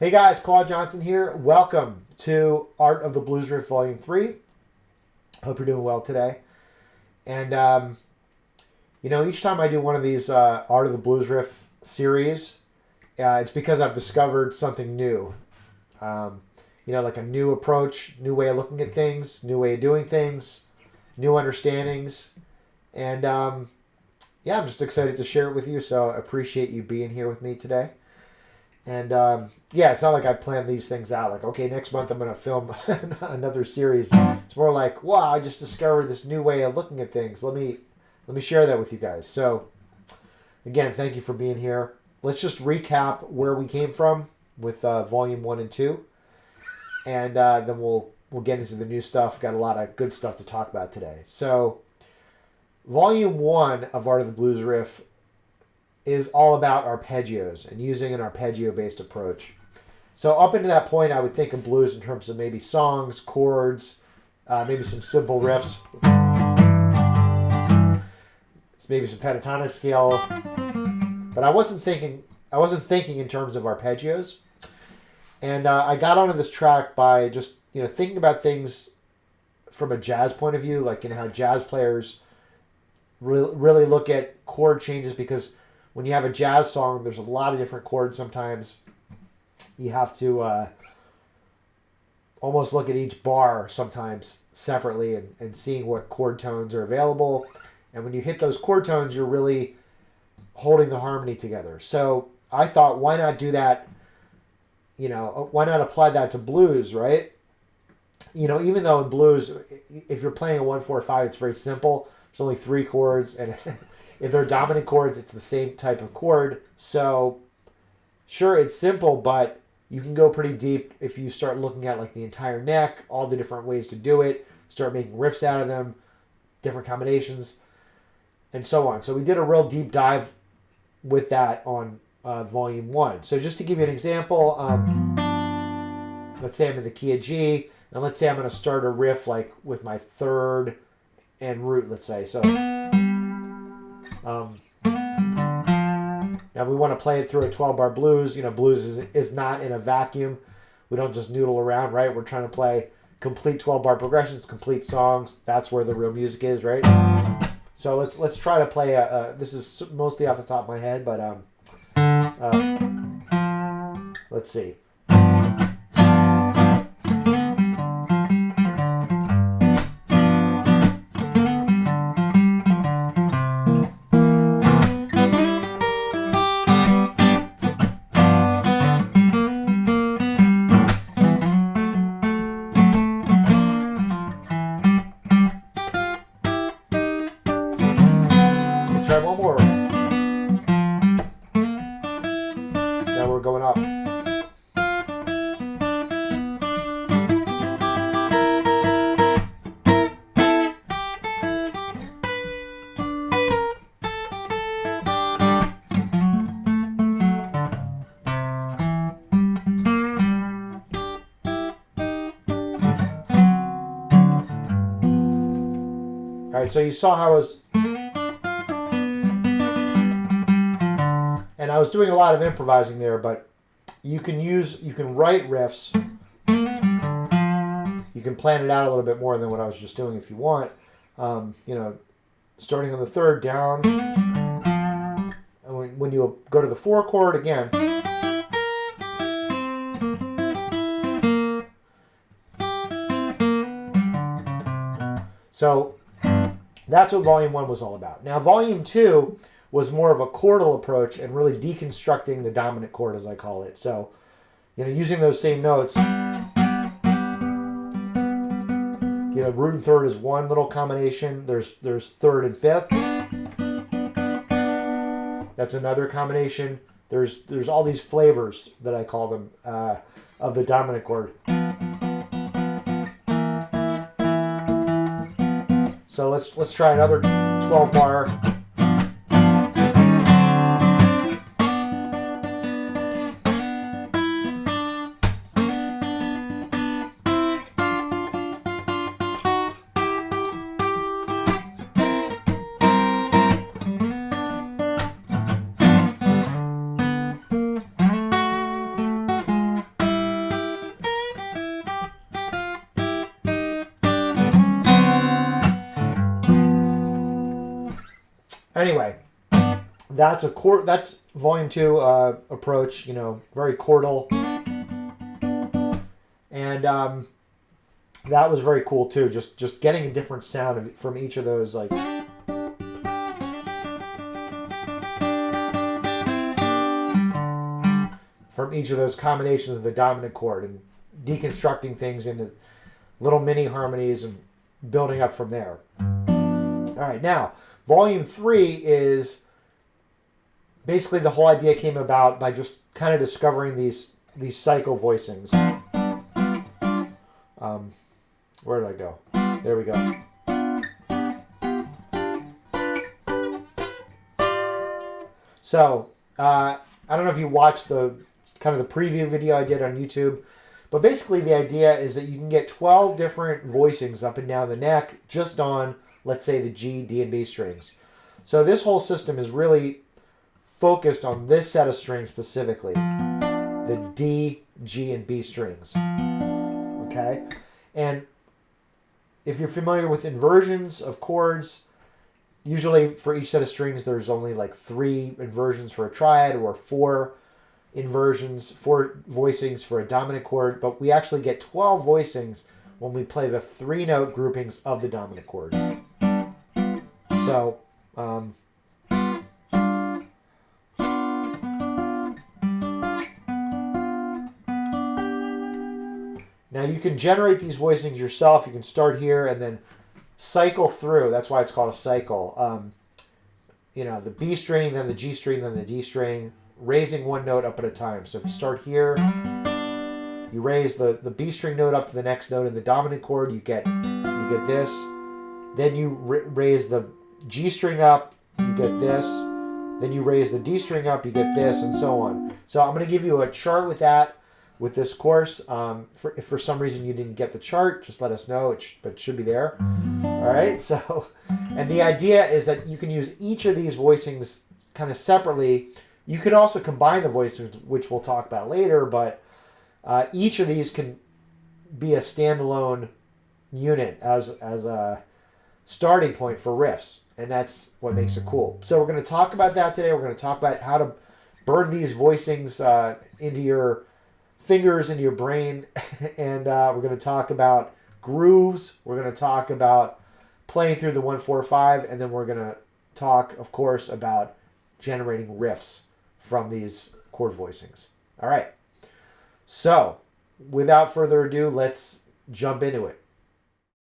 Hey guys, Claude Johnson here. Welcome to Art of the Blues Riff Volume 3. Hope you're doing well today. And, each time I do one of these Art of the Blues Riff series, it's because I've discovered something new. Like a new approach, new way of looking at things, new way of doing things, new understandings. And, I'm just excited to share it with you, so I appreciate you being here with me today. And it's not like I planned these things out. Like, okay, next month I'm going to film another series. It's more like, wow, I just discovered this new way of looking at things. Let me share that with you guys. So, again, thank you for being here. Let's just recap where we came from with Volume 1 and 2. And then we'll get into the new stuff. Got a lot of good stuff to talk about today. So, Volume 1 of Art of the Blues Riff is all about arpeggios and using an arpeggio-based approach. So up until that point, I would think of blues in terms of maybe songs, chords, maybe some simple riffs, maybe some pentatonic scale. But I wasn't thinking in terms of arpeggios. And I got onto this track by just thinking about things from a jazz point of view, like how jazz players really look at chord changes, because when you have a jazz song, there's a lot of different chords sometimes. You have to almost look at each bar sometimes separately and seeing what chord tones are available. And when you hit those chord tones, you're really holding the harmony together. So I thought, why not do that? Why not apply that to blues, right? Even though in blues, if you're playing a 1-4-5, it's very simple. There's only 3 chords, and if they're dominant chords, it's the same type of chord. So, sure, it's simple, but you can go pretty deep if you start looking at like the entire neck, all the different ways to do it, start making riffs out of them, different combinations, and so on. So we did a real deep dive with that on Volume 1. So just to give you an example, let's say I'm in the key of G, and let's say I'm going to start a riff like with my 3rd and root, let's say. So now we want to play it through a 12-bar blues. Blues is not in a vacuum. We don't just noodle around, right? We're trying to play complete 12-bar progressions, complete songs. That's where the real music is, right? So let's try to play this is mostly off the top of my head, but let's see. Going up. All right, so you saw how I was doing a lot of improvising there, but you can write riffs. You can plan it out a little bit more than what I was just doing if you want. Starting on the 3rd down. And when you go to the 4 chord again. So that's what Volume 1 was all about. Now Volume 2 was more of a chordal approach and really deconstructing the dominant chord, as I call it. So, using those same notes, root and 3rd is one little combination. There's 3rd and 5th. That's another combination. There's all these flavors that I call them of the dominant chord. So let's try another 12-bar. Anyway, that's volume 2 approach. You know, very chordal, and that was very cool too. Just getting a different sound from each of those, like. From each of those combinations of the dominant chord, and deconstructing things into little mini harmonies and building up from there. All right, now volume 3 is basically the whole idea came about by just kind of discovering these cycle voicings. Where did I go? There we go. So I don't know if you watched the kind of the preview video I did on YouTube, but basically the idea is that you can get 12 different voicings up and down the neck just on, let's say, the G, D, and B strings. So this whole system is really focused on this set of strings specifically, the D, G, and B strings. Okay? And if you're familiar with inversions of chords, usually for each set of strings there's only like 3 inversions for a triad, or 4 inversions, 4 voicings for a dominant chord, but we actually get 12 voicings when we play the 3-note groupings of the dominant chords. So, now you can generate these voicings yourself. You can start here and then cycle through. That's why it's called a cycle. You know, the B string, then the G string, then the D string, raising one note up at a time. So if you start here, you raise the B string note up to the next note in the dominant chord, you get this. Then you raise the G string up, you get this. Then you raise the D string up, you get this, and so on. So I'm going to give you a chart with that, with this course. If for some reason you didn't get the chart, just let us know. But it should be there. All right. So, and the idea is that you can use each of these voicings kind of separately. You could also combine the voicings, which we'll talk about later, but each of these can be a standalone unit as a starting point for riffs, and that's what makes it cool. So we're going to talk about that today. We're going to talk about how to burn these voicings into your fingers, into your brain, and we're going to talk about grooves. We're going to talk about playing through the 1-4-5, and then we're going to talk, of course, about generating riffs from these chord voicings. All right. So, without further ado, let's jump into it.